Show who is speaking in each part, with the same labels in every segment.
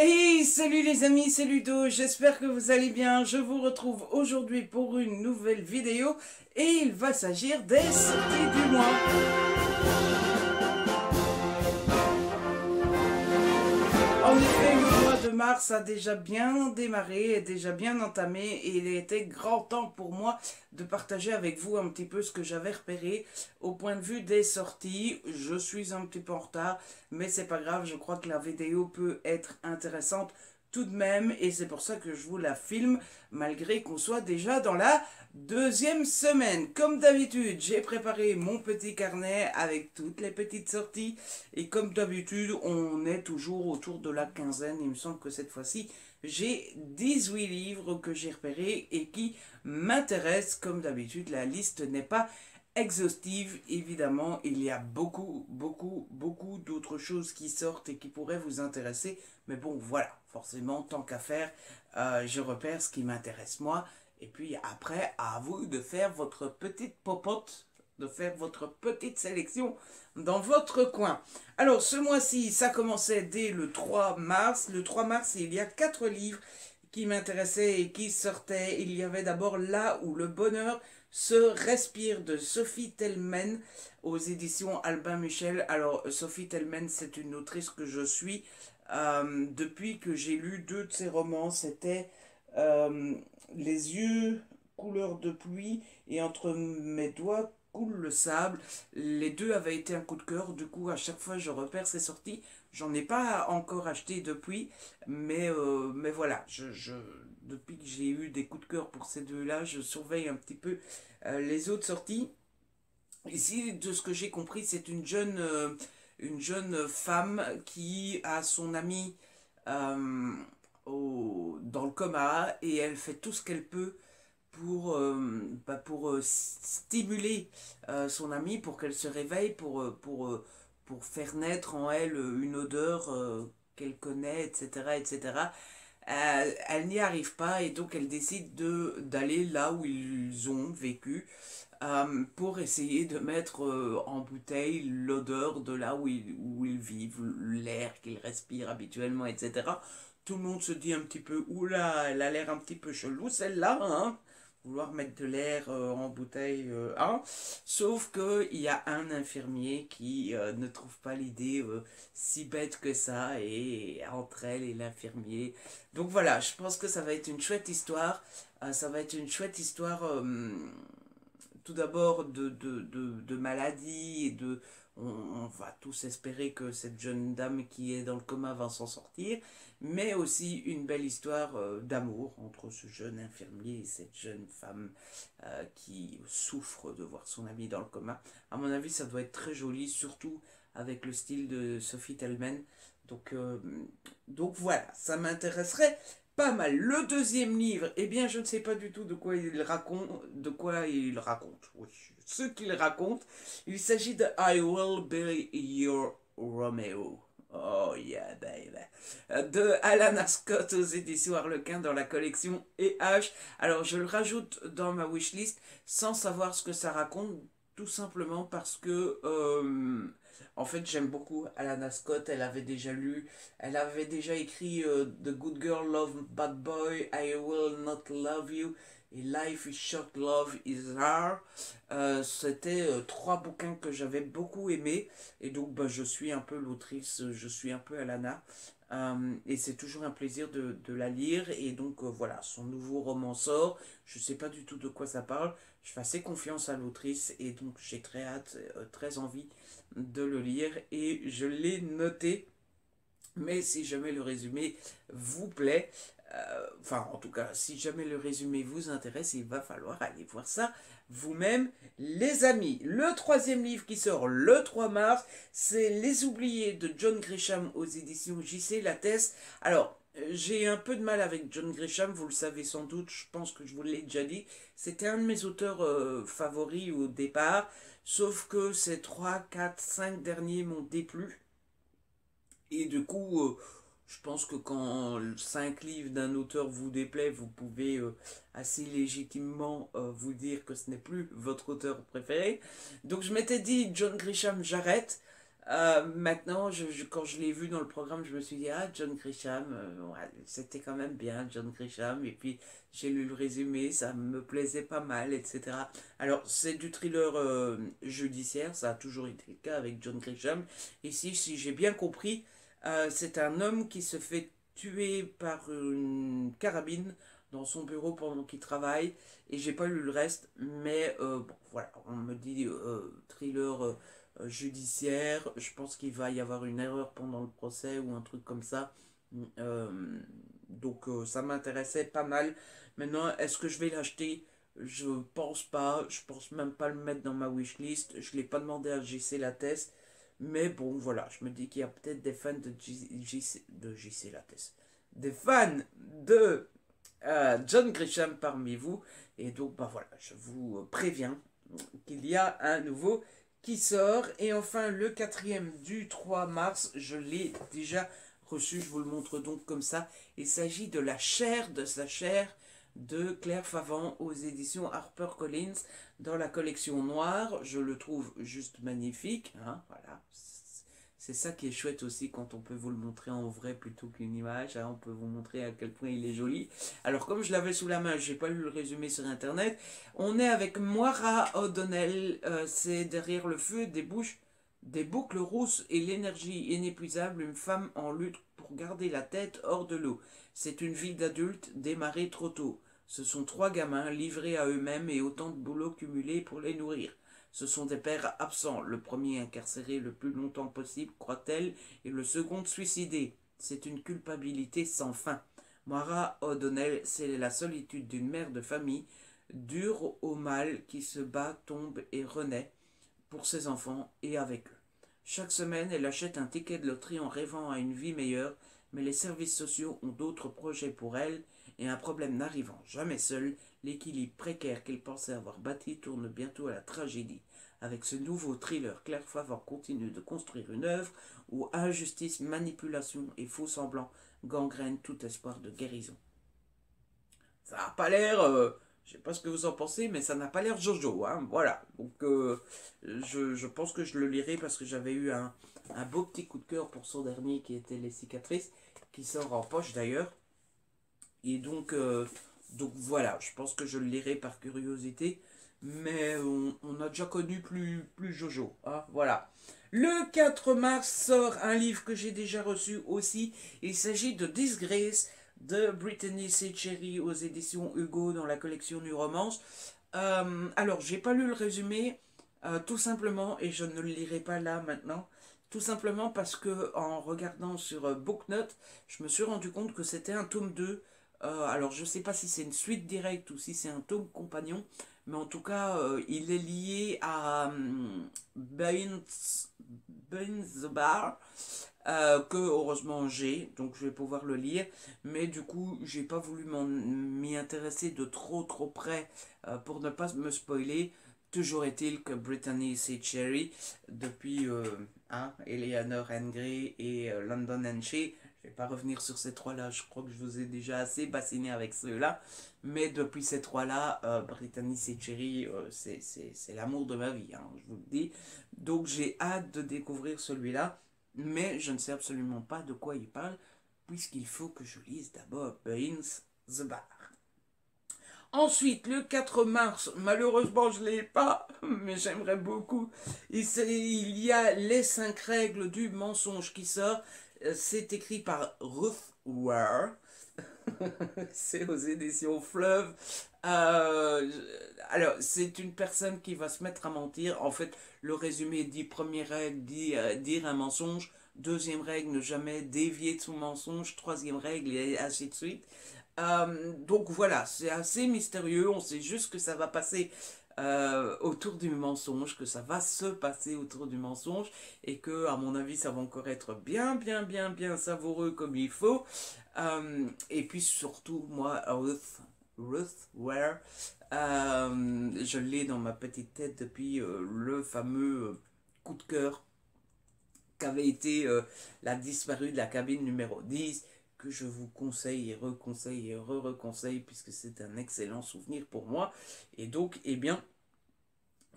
Speaker 1: Hey, salut les amis, c'est Ludo, j'espère que vous allez bien. Je vous retrouve aujourd'hui pour une nouvelle vidéo et il va s'agir des sorties du mois. En effet, le mois de mars a déjà bien démarré, est déjà bien entamé et il était grand temps pour moi de partager avec vous un petit peu ce que j'avais repéré au point de vue des sorties. Je suis un petit peu en retard, mais c'est pas grave, je crois que la vidéo peut être intéressante tout de même et c'est pour ça que je vous la filme malgré qu'on soit déjà dans la deuxième semaine. Comme d'habitude, j'ai préparé mon petit carnet avec toutes les petites sorties et comme d'habitude, on est toujours autour de la quinzaine. Il me semble que cette fois-ci, j'ai 18 livres que j'ai repérés et qui m'intéressent. Comme d'habitude, la liste n'est pas exhaustive. Évidemment, il y a beaucoup d'autres choses qui sortent et qui pourraient vous intéresser. Mais bon, voilà, forcément, tant qu'à faire, je repère ce qui m'intéresse moi. Et puis après, à vous de faire votre petite popote, de faire votre petite sélection dans votre coin. Alors, ce mois-ci, ça commençait dès le 3 mars. Le 3 mars, il y a 4 livres qui m'intéressaient et qui sortaient. Il y avait d'abord Là où le bonheur se respire de Sophie Tellmen aux éditions Albin Michel. Alors, Sophie Tellmen, c'est une autrice que je suis depuis que j'ai lu deux de ses romans. C'était euh, Les yeux couleur de pluie et Entre mes doigts coule le sable. Les deux avaient été un coup de cœur. Du coup, à chaque fois, je repère ces sorties. J'en ai pas encore acheté depuis, mais voilà, depuis que j'ai eu des coups de cœur pour ces deux-là, je surveille un petit peu les autres sorties. Ici, de ce que j'ai compris, c'est une jeune femme qui a son ami euh, dans le coma et elle fait tout ce qu'elle peut pour stimuler son amie, pour qu'elle se réveille, pour faire naître en elle une odeur qu'elle connaît, etc. etc. Elle n'y arrive pas et donc elle décide d'aller là où ils ont vécu pour essayer de mettre en bouteille l'odeur de là où ils vivent, l'air qu'ils respirent habituellement, etc. Tout le monde se dit un petit peu, oula, elle a l'air un petit peu chelou celle-là, hein, vouloir mettre de l'air en bouteille, hein. Sauf qu'il y a un infirmier qui ne trouve pas l'idée si bête que ça, et entre elle et l'infirmier. Donc voilà, je pense que ça va être une chouette histoire. Ça va être une chouette histoire tout d'abord de maladie et de... On va tous espérer que cette jeune dame qui est dans le coma va s'en sortir, mais aussi une belle histoire d'amour entre ce jeune infirmier et cette jeune femme qui souffre de voir son ami dans le coma. À mon avis, ça doit être très joli, surtout avec le style de Sophie Tellmen. Donc, euh, donc voilà, ça m'intéresserait pas mal. Le deuxième livre, eh bien, je ne sais pas du tout de quoi il raconte. Oui, ce qu'il raconte, il s'agit de I Will Be Your Romeo. Oh yeah, baby. De Alana Scott aux éditions Harlequin dans la collection E.H. Alors, je le rajoute dans ma wishlist sans savoir ce que ça raconte, tout simplement parce que, en fait, j'aime beaucoup Alana Scott. Elle avait déjà écrit The Good Girl Love Bad Boy, I Will Not Love You et Life is Short, Love is Hard. C'était trois bouquins que j'avais beaucoup aimés et donc bah, je suis un peu l'autrice, je suis un peu Alana. Et c'est toujours un plaisir de la lire et donc voilà, son nouveau roman sort. Je sais pas du tout de quoi ça parle. Je fais assez confiance à l'autrice et donc j'ai très hâte, très envie de le lire et je l'ai noté. Mais si jamais le résumé vous plaît, enfin en tout cas si jamais le résumé vous intéresse, il va falloir aller voir ça vous-même les amis. Le troisième livre qui sort le 3 mars, c'est Les Oubliés de John Grisham aux éditions JC Lattès. Alors, j'ai un peu de mal avec John Grisham, vous le savez sans doute, je pense que je vous l'ai déjà dit. C'était un de mes auteurs favoris au départ, sauf que ces 3, 4, 5 derniers m'ont déplu. Et du coup, je pense que quand 5 livres d'un auteur vous déplaît, vous pouvez assez légitimement vous dire que ce n'est plus votre auteur préféré. Donc je m'étais dit, John Grisham, j'arrête. Maintenant, quand je l'ai vu dans le programme, je me suis dit, ah, John Grisham, ouais, c'était quand même bien, John Grisham. Et puis, j'ai lu le résumé, ça me plaisait pas mal, etc. Alors, c'est du thriller judiciaire, ça a toujours été le cas avec John Grisham. Ici, si j'ai bien compris, c'est un homme qui se fait tuer par une carabine dans son bureau pendant qu'il travaille. Et j'ai pas lu le reste, mais bon, voilà, on me dit thriller. Judiciaire. Je pense qu'il va y avoir une erreur pendant le procès ou un truc comme ça. Euh, donc ça m'intéressait pas mal. Maintenant, est-ce que je vais l'acheter? Je pense pas. Je pense même pas le mettre dans ma wishlist. Je l'ai pas demandé à JC Lattès. Mais bon, voilà, je me dis qu'il y a peut-être des fans de JC Lattès. Des fans de John Grisham parmi vous. Et donc, bah voilà, je vous préviens qu'il y a un nouveau qui sort. Et enfin, le quatrième du 3 mars, je l'ai déjà reçu, je vous le montre donc comme ça. Il s'agit de La chair de sa chair de Claire Favant aux éditions HarperCollins dans la collection noire. Je le trouve juste magnifique, hein, voilà. C'est ça qui est chouette aussi quand on peut vous le montrer en vrai plutôt qu'une image, hein, on peut vous montrer à quel point il est joli. Alors comme je l'avais sous la main, j'ai pas lu le résumé sur internet, on est avec Moira O'Donnell, c'est Derrière le feu des bouches, des boucles rousses et l'énergie inépuisable, une femme en lutte pour garder la tête hors de l'eau. C'est une vie d'adulte démarrée trop tôt. Ce sont trois gamins livrés à eux-mêmes et autant de boulot cumulé pour les nourrir. Ce sont des pères absents, le premier incarcéré le plus longtemps possible, croit-elle, et le second suicidé. C'est une culpabilité sans fin. Moira O'Donnell, c'est la solitude d'une mère de famille, dure au mal, qui se bat, tombe et renaît pour ses enfants et avec eux. Chaque semaine, elle achète un ticket de loterie en rêvant à une vie meilleure, mais les services sociaux ont d'autres projets pour elle, et un problème n'arrivant jamais seul, l'équilibre précaire qu'elle pensait avoir bâti tourne bientôt à la tragédie. Avec ce nouveau thriller, Claire Favant continue de construire une œuvre où injustice, manipulation et faux semblants gangrènent tout espoir de guérison. Ça n'a pas l'air, je sais pas ce que vous en pensez, mais ça n'a pas l'air Jojo, hein, voilà. Donc je pense que je le lirai parce que j'avais eu un beau petit coup de cœur pour son dernier qui était Les Cicatrices, qui sort en poche d'ailleurs. Et donc voilà, je pense que je le lirai par curiosité, mais on a déjà connu plus Jojo, hein, voilà. Le 4 mars sort un livre que j'ai déjà reçu aussi. Il s'agit de Disgrace de Brittany C. Cherry aux éditions Hugo dans la collection du romance. Alors, j'ai pas lu le résumé, tout simplement, et je ne le lirai pas là maintenant, tout simplement parce que en regardant sur Booknote, je me suis rendu compte que c'était un tome 2. Alors, je sais pas si c'est une suite directe ou si c'est un tome compagnon, mais en tout cas, il est lié à Bain the Bar, que heureusement j'ai, donc je vais pouvoir le lire, mais du coup j'ai pas voulu m'y intéresser de trop près pour ne pas me spoiler. Toujours est-il que Brittany C. Cherry, depuis Eleanor and Gray et London and Shea, je vais pas revenir sur ces trois-là, je crois que je vous ai déjà assez bassiné avec ceux-là, mais depuis ces trois-là, Brittany C. Cherry, c'est l'amour de ma vie, hein, je vous le dis. Donc j'ai hâte de découvrir celui-là, mais je ne sais absolument pas de quoi il parle, puisqu'il faut que je lise d'abord Baines the Bar. Ensuite, le 4 mars, malheureusement je ne l'ai pas, mais j'aimerais beaucoup, il y a Les 5 règles du mensonge qui sort. C'est écrit par Ruth Ware. C'est aux éditions Fleuve. Alors, c'est une personne qui va se mettre à mentir. En fait, le résumé dit première règle, dire un mensonge. Deuxième règle, ne jamais dévier de son mensonge. Troisième règle, et ainsi de suite. Donc voilà, c'est assez mystérieux. On sait juste que ça va passer autour du mensonge, que ça va se passer autour du mensonge, et que, à mon avis, ça va encore être bien savoureux comme il faut. Et puis surtout, moi, Ruth Ware, je l'ai dans ma petite tête depuis le fameux coup de cœur qu'avait été La disparue de la cabine numéro 10, que je vous conseille et reconseille et re-reconseille, puisque c'est un excellent souvenir pour moi. Et donc, eh bien,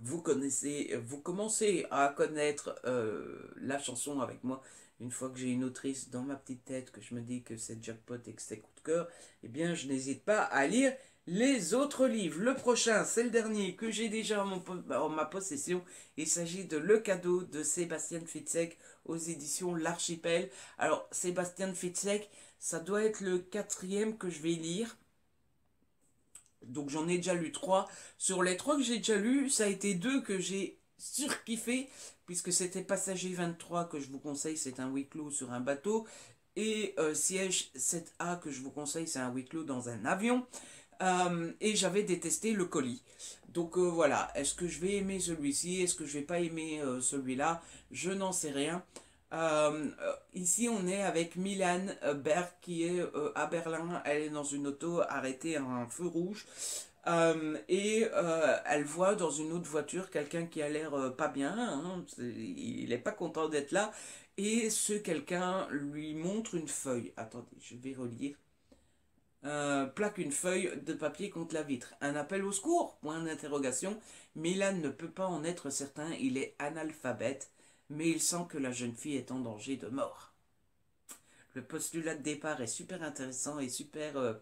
Speaker 1: vous commencez à connaître la chanson avec moi. Une fois que j'ai une autrice dans ma petite tête, que je me dis que c'est jackpot et que c'est coup de cœur, eh bien je n'hésite pas à lire les autres livres. Le prochain, c'est le dernier que j'ai déjà en ma possession. Il s'agit de Le Cadeau de Sébastien Fitzek aux éditions L'Archipel. Alors, Sébastien Fitzek, ça doit être le 4e que je vais lire. Donc j'en ai déjà lu 3. Sur les 3 que j'ai déjà lus, ça a été 2 que j'ai surkiffé, puisque c'était Passager 23 que je vous conseille, c'est un huis clos sur un bateau. Et Siège 7A que je vous conseille, c'est un huis clos dans un avion. Et j'avais détesté Le Colis. Donc voilà, est-ce que je vais aimer celui-ci? Est-ce que je vais pas aimer celui-là? Je n'en sais rien. Ici, on est avec Milan Berg qui est à Berlin. Elle est dans une auto arrêtée à un feu rouge. Elle voit dans une autre voiture quelqu'un qui a l'air pas bien. Hein, il n'est pas content d'être là. Et ce quelqu'un lui montre une feuille. Attendez, je vais relire. Plaque une feuille de papier contre la vitre. Un appel au secours? Point d'interrogation. Milan ne peut pas en être certain. Il est analphabète, mais il sent que la jeune fille est en danger de mort. Le postulat de départ est super intéressant et super...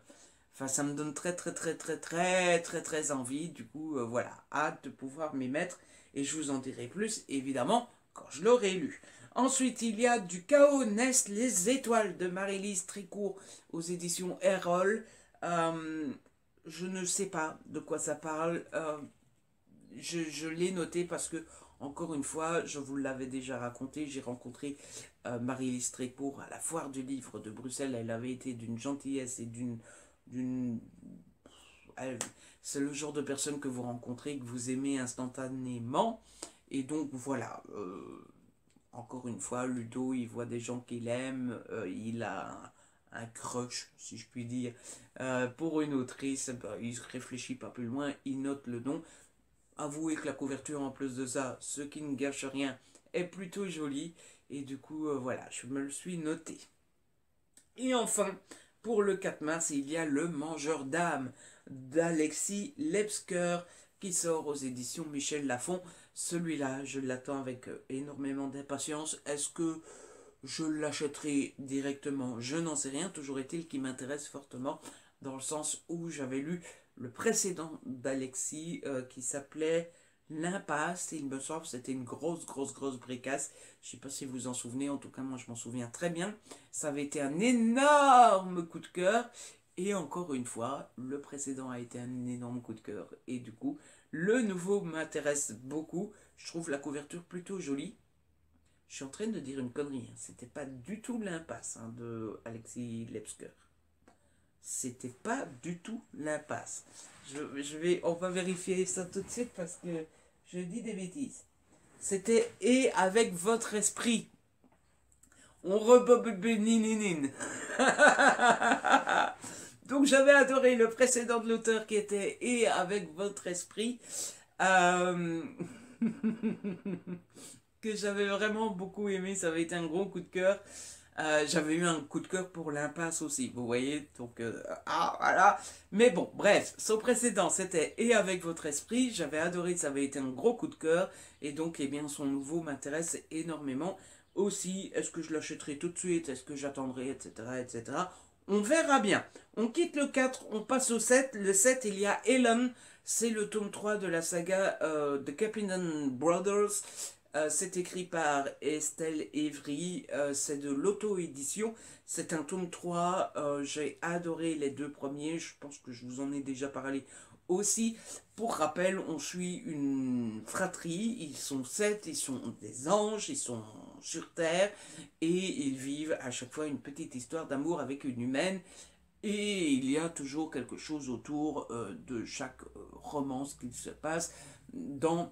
Speaker 1: Enfin, ça me donne très envie. Du coup, voilà, hâte de pouvoir m'y mettre. Et je vous en dirai plus, évidemment, quand je l'aurai lu. Ensuite, il y a Du chaos naissent les étoiles de Marie-Lise Tricourt aux éditions Erol. Je ne sais pas de quoi ça parle. Je l'ai noté parce que, encore une fois, je vous l'avais déjà raconté, j'ai rencontré Marie-Lise Tricourt à la foire du livre de Bruxelles. Elle avait été d'une gentillesse et d'une... C'est le genre de personne que vous rencontrez, que vous aimez instantanément. Et donc, voilà... Encore une fois, Ludo, il voit des gens qu'il aime, il a un crush, si je puis dire, pour une autrice, il ne réfléchit pas plus loin, il note le nom. Avouez que la couverture, en plus de ça, ce qui ne gâche rien, est plutôt jolie, et du coup, voilà, je me le suis noté. Et enfin, pour le 4 mars, il y a Le Mangeur d'âme d'Alexis Lebsker, qui sort aux éditions Michel Lafon. Celui-là, je l'attends avec énormément d'impatience. Est-ce que je l'achèterai directement? Je n'en sais rien. Toujours est-il qu'il m'intéresse fortement, dans le sens où j'avais lu le précédent d'Alexis qui s'appelait L'Impasse. Il me semble que c'était une grosse bricasse. Je ne sais pas si vous vous en souvenez. En tout cas, moi, je m'en souviens très bien. Ça avait été un énorme coup de cœur. Et encore une fois, le précédent a été un énorme coup de cœur. Et du coup, le nouveau m'intéresse beaucoup. Je trouve la couverture plutôt jolie. Je suis en train de dire une connerie. Hein. C'était pas du tout L'Impasse de Alexis Lebsker. C'était pas du tout L'Impasse. On va vérifier ça tout de suite parce que je dis des bêtises. C'était Et avec votre esprit. On rebobinine. Donc j'avais adoré le précédent de l'auteur qui était Et avec votre esprit. Que j'avais vraiment beaucoup aimé. Ça avait été un gros coup de cœur. J'avais eu un coup de cœur pour L'Impasse aussi, vous voyez, donc voilà, mais bon, bref, son précédent c'était Et avec votre esprit, j'avais adoré, ça avait été un gros coup de cœur, et donc, eh bien, son nouveau m'intéresse énormément aussi. Est-ce que je l'achèterai tout de suite, est-ce que j'attendrai, etc., on verra bien. On quitte le 4, on passe au 7, le 7, il y a Ellen, c'est le tome 3 de la saga The Cappinan Brothers. C'est écrit par Estelle Évry, c'est de l'auto-édition, c'est un tome 3, j'ai adoré les 2 premiers, je pense que je vous en ai déjà parlé aussi. Pour rappel, on suit une fratrie, ils sont 7, ils sont des anges, ils sont sur Terre, et ils vivent à chaque fois une petite histoire d'amour avec une humaine, et il y a toujours quelque chose autour de chaque romance qui se passe. Dans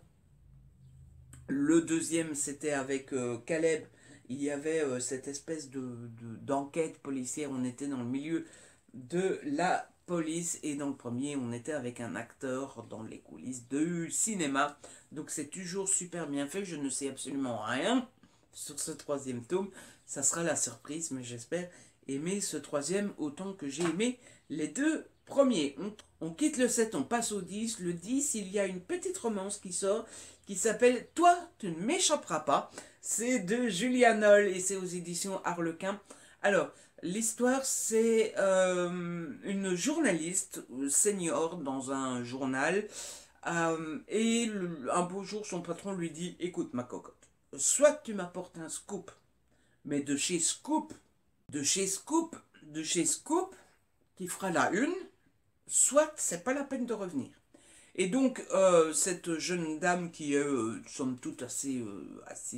Speaker 1: le deuxième, c'était avec Caleb. Il y avait cette espèce d'enquête policière. On était dans le milieu de la police. Et dans le premier, on était avec un acteur dans les coulisses du cinéma. Donc c'est toujours super bien fait. Je ne sais absolument rien sur ce 3e tome. Ça sera la surprise, mais j'espère aimer ce 3e autant que j'ai aimé les 2 Premier, on quitte le 7, on passe au 10. Le 10, il y a une petite romance qui sort qui s'appelle Toi, tu ne m'échapperas pas. C'est de Julia Noll et c'est aux éditions Harlequin. Alors, l'histoire, c'est une journaliste senior dans un journal. Un beau jour, son patron lui dit, écoute ma cocotte, soit tu m'apportes un scoop, mais de chez Scoop, de chez Scoop, de chez Scoop, qui fera la une, soit c'est pas la peine de revenir. Et donc, cette jeune dame qui est, somme toute, assez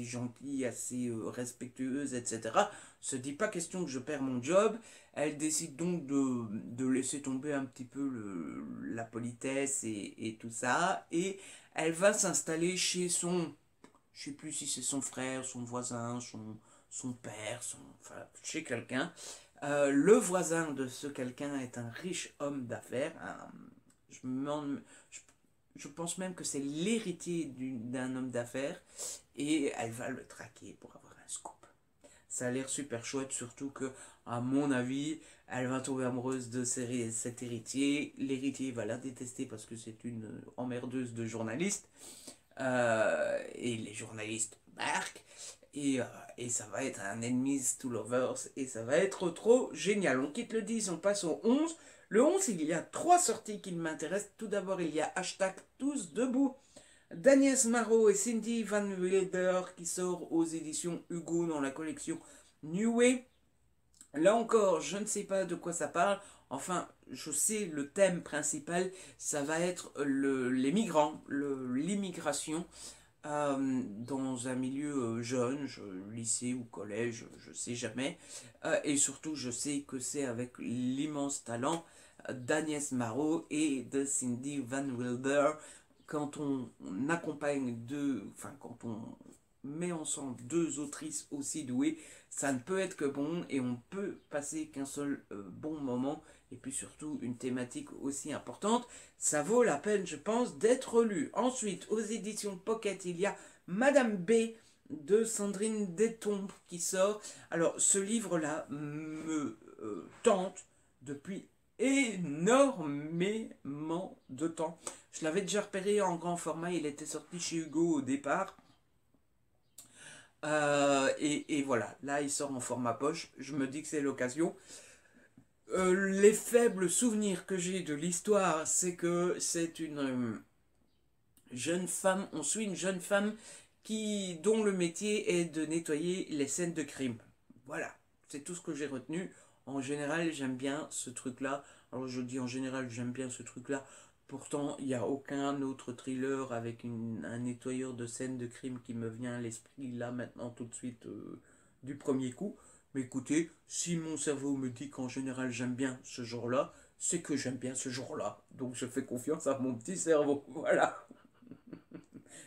Speaker 1: gentille, assez respectueuse, etc., se dit pas question que je perds mon job. Elle décide donc de laisser tomber un petit peu la politesse et tout ça. Et elle va s'installer chez son, je sais plus si c'est son frère, son voisin, son père, enfin, chez quelqu'un. Le voisin de ce quelqu'un est un riche homme d'affaires. Je me demande, je pense même que c'est l'héritier d'un homme d'affaires et elle va le traquer pour avoir un scoop. Ça a l'air super chouette, surtout que, à mon avis, elle va tomber amoureuse de cet héritier. L'héritier va la détester parce que c'est une emmerdeuse de journaliste. Et les journalistes marquent. Et ça va être un enemies to lovers. Et ça va être trop génial. On quitte le 10, on passe au 11. Le 11, il y a 3 sorties qui m'intéressent. Tout d'abord, il y a Hashtag Tous Debout d'Agnès Marot et Cindy Van Wilder qui sort aux éditions Hugo dans la collection New Way. Là encore, je ne sais pas de quoi ça parle. Enfin, je sais le thème principal, ça va être les migrants, l'immigration dans un milieu jeune, lycée ou collège, je ne sais jamais. Et surtout, je sais que c'est avec l'immense talent d'Agnès Marot et de Cindy Van Wilder. Quand on accompagne quand on met ensemble 2 autrices aussi douées, ça ne peut être que bon et on peut passer qu'un seul bon moment. Et puis surtout une thématique aussi importante, ça vaut la peine, je pense, d'être lu. Ensuite, aux éditions Pocket, il y a Madame B de Sandrine Détombe qui sort. Alors, ce livre-là me tente depuis énormément de temps. Je l'avais déjà repéré en grand format, il était sorti chez Hugo au départ. Et voilà, là il sort en format poche, je me dis que c'est l'occasion. Les faibles souvenirs que j'ai de l'histoire, c'est que c'est une jeune femme, on suit une jeune femme dont le métier est de nettoyer les scènes de crime. Voilà, c'est tout ce que j'ai retenu. En général, j'aime bien ce truc-là. Alors je dis en général, j'aime bien ce truc-là. Pourtant, il n'y a aucun autre thriller avec un nettoyeur de scènes de crime qui me vient à l'esprit là maintenant tout de suite du premier coup. Mais écoutez, si mon cerveau me dit qu'en général j'aime bien ce genre-là, c'est que j'aime bien ce genre-là. Donc je fais confiance à mon petit cerveau. Voilà.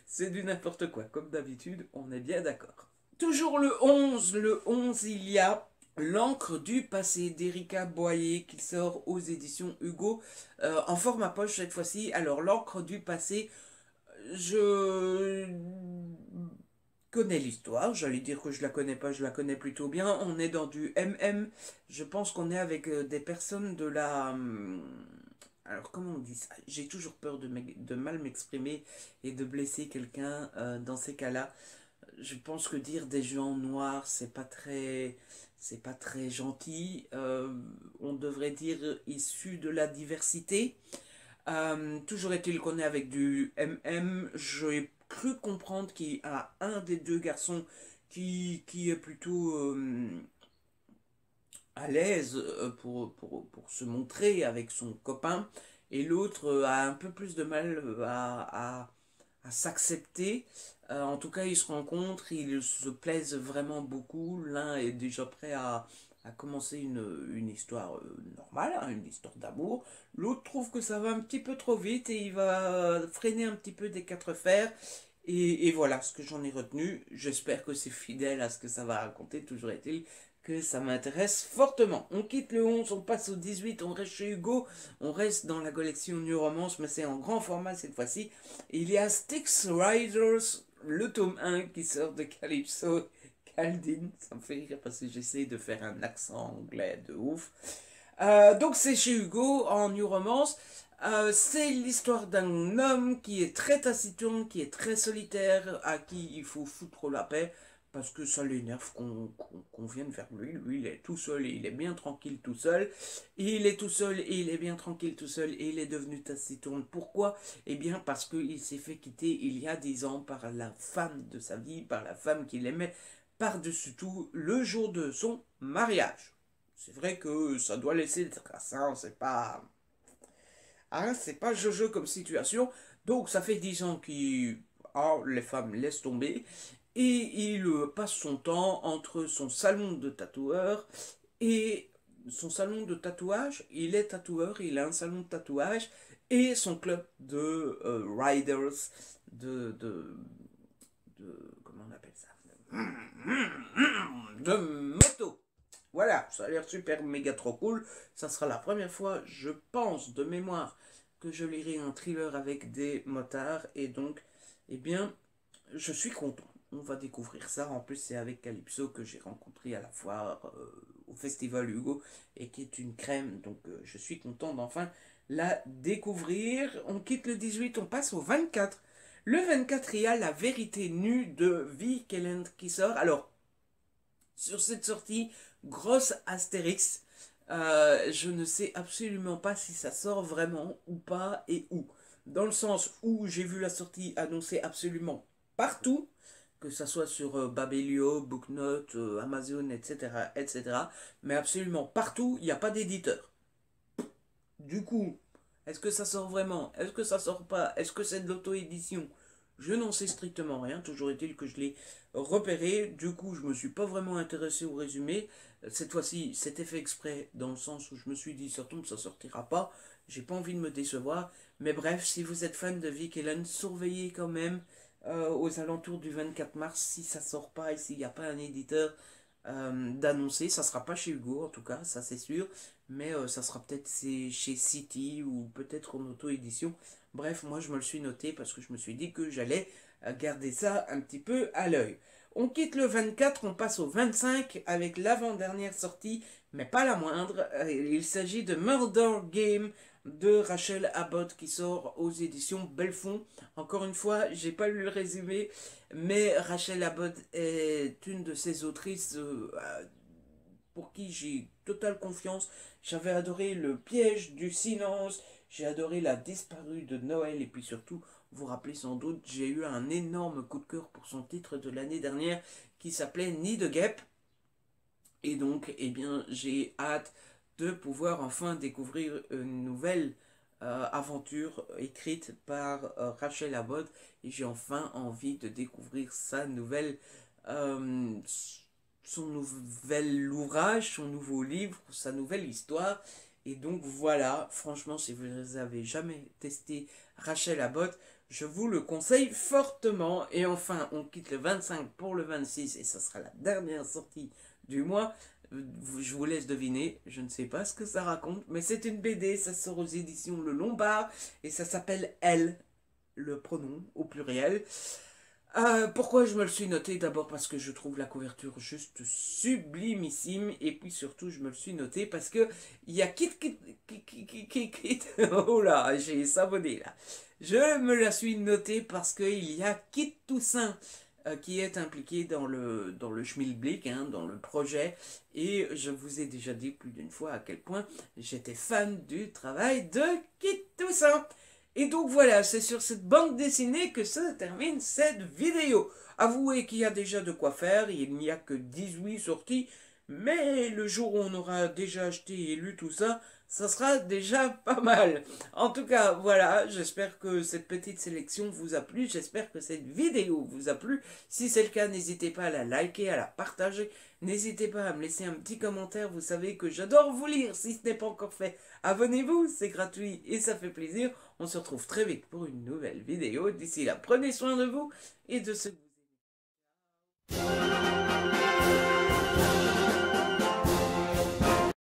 Speaker 1: C'est du n'importe quoi. Comme d'habitude, on est bien d'accord. Toujours le 11. Le 11, il y a L'encre du passé d'Erika Boyer qui sort aux éditions Hugo en format poche cette fois-ci. Alors, L'encre du passé, je connais l'histoire. J'allais dire que je la connais pas, je la connais plutôt bien. On est dans du MM. Je pense qu'on est avec des personnes de la... alors, comment on dit ça? J'ai toujours peur de mal m'exprimer et de blesser quelqu'un dans ces cas-là. Je pense que dire des gens noirs, c'est pas très gentil. On devrait dire issus de la diversité. Toujours est-il qu'on est avec du MM. J'ai cru comprendre qu'il y a un des 2 garçons qui est plutôt à l'aise pour se montrer avec son copain et l'autre a un peu plus de mal à s'accepter. En tout cas, ils se rencontrent, ils se plaisent vraiment beaucoup. L'un est déjà prêt à commencer une histoire normale, hein, une histoire d'amour. L'autre trouve que ça va un petit peu trop vite et il va freiner un petit peu des 4 fers. Et voilà ce que j'en ai retenu. J'espère que c'est fidèle à ce que ça va raconter. Toujours est-il que ça m'intéresse fortement. On quitte le 11, on passe au 18, on reste chez Hugo, on reste dans la collection New Romance, mais c'est en grand format cette fois-ci. Il y a Styx Riders, le tome 1 qui sort de Calypso Caldine. Ça me fait rire parce que j'essaie de faire un accent anglais de ouf. Donc c'est chez Hugo en New Romance. C'est l'histoire d'un homme qui est très taciturne, qui est très solitaire, à qui il faut foutre la paix, parce que ça l'énerve qu'on vienne vers lui. Lui, il est tout seul et il est bien tranquille tout seul. Et il est tout seul et il est bien tranquille tout seul et il est devenu taciturne. Pourquoi? Eh bien parce qu'il s'est fait quitter il y a 10 ans par la femme de sa vie, par la femme qu'il aimait par-dessus tout le jour de son mariage. C'est vrai que ça doit laisser des traces, hein, c'est pas... Hein, c'est pas Jojo comme situation. Donc ça fait 10 ans qu'il... Ah, les femmes laissent tomber. Et il passe son temps entre son salon de tatoueur et son salon de tatouage. Il est tatoueur, il a un salon de tatouage et son club de riders, comment on appelle ça? De moto. Voilà, ça a l'air super méga trop cool. Ça sera la première fois, je pense, de mémoire, que je lirai un thriller avec des motards. Et donc, eh bien, je suis content. On va découvrir ça. En plus, c'est avec Calypso que j'ai rencontré à la foire au Festival Hugo et qui est une crème. Donc, je suis content d'enfin la découvrir. On quitte le 18, on passe au 24. Le 24, il y a La vérité nue de V. Kelland qui sort. Alors, sur cette sortie, grosse astérix. Je ne sais absolument pas si ça sort vraiment ou pas et où. Dans le sens où j'ai vu la sortie annoncée absolument partout, que ça soit sur Babelio, Booknote, Amazon, etc., etc. Mais absolument partout, il n'y a pas d'éditeur. Du coup, est-ce que ça sort vraiment? Est-ce que ça sort pas? Est-ce que c'est de l'auto-édition? Je n'en sais strictement rien. Toujours est-il que je l'ai repéré. Du coup, je me suis pas vraiment intéressé au résumé. Cette fois-ci, c'était fait exprès dans le sens où je me suis dit, ça tombe, ça sortira pas. J'ai pas envie de me décevoir. Mais bref, si vous êtes fan de Vic Ellen, surveillez quand même aux alentours du 24 mars si ça sort pas et s'il n'y a pas un éditeur d'annoncer. Ça sera pas chez Hugo en tout cas, ça c'est sûr. Mais ça sera peut-être chez City ou peut-être en auto-édition. Bref, moi je me le suis noté parce que je me suis dit que j'allais garder ça un petit peu à l'œil. On quitte le 24, on passe au 25 avec l'avant-dernière sortie, mais pas la moindre. Il s'agit de Murder Game de Rachel Abbott qui sort aux éditions Belfond. Encore une fois, j'ai pas lu le résumé, mais Rachel Abbott est une de ces autrices pour qui j'ai totale confiance. J'avais adoré Le Piège du Silence, j'ai adoré La Disparue de Noël, et puis surtout, vous vous rappelez sans doute, j'ai eu un énorme coup de cœur pour son titre de l'année dernière qui s'appelait Nid de guêpe. Et donc, eh bien, j'ai hâte de pouvoir enfin découvrir une nouvelle aventure écrite par Rachel Abbott. Et j'ai enfin envie de découvrir sa nouvelle, euh, son nouvel ouvrage, son nouveau livre, sa nouvelle histoire. Et donc voilà, franchement, si vous n'avez jamais testé Rachel Abbott, je vous le conseille fortement. Et enfin, on quitte le 25 pour le 26 et ça sera la dernière sortie du mois. Je vous laisse deviner, je ne sais pas ce que ça raconte, mais c'est une BD, ça sort aux éditions Le Lombard et ça s'appelle Elle, le pronom au pluriel. Pourquoi je me le suis noté? D'abord parce que je trouve la couverture juste sublimissime et puis surtout je me le suis noté parce que il y a Kit. Oh là, j'ai savonné là. Je me la suis noté parce qu'il y a Kit Toussaint qui est impliqué dans le Schmilblick, hein, dans le projet. Et je vous ai déjà dit plus d'une fois à quel point j'étais fan du travail de Kit Toussaint. Et donc voilà, c'est sur cette bande dessinée que se termine cette vidéo. Avouez qu'il y a déjà de quoi faire, il n'y a que 18 sorties, mais le jour où on aura déjà acheté et lu tout ça, ça sera déjà pas mal. En tout cas, voilà, j'espère que cette petite sélection vous a plu, j'espère que cette vidéo vous a plu. Si c'est le cas, n'hésitez pas à la liker, à la partager, n'hésitez pas à me laisser un petit commentaire, vous savez que j'adore vous lire si ce n'est pas encore fait. Abonnez-vous, c'est gratuit et ça fait plaisir. On se retrouve très vite pour une nouvelle vidéo. D'ici là, prenez soin de vous et de ce que vous aimez.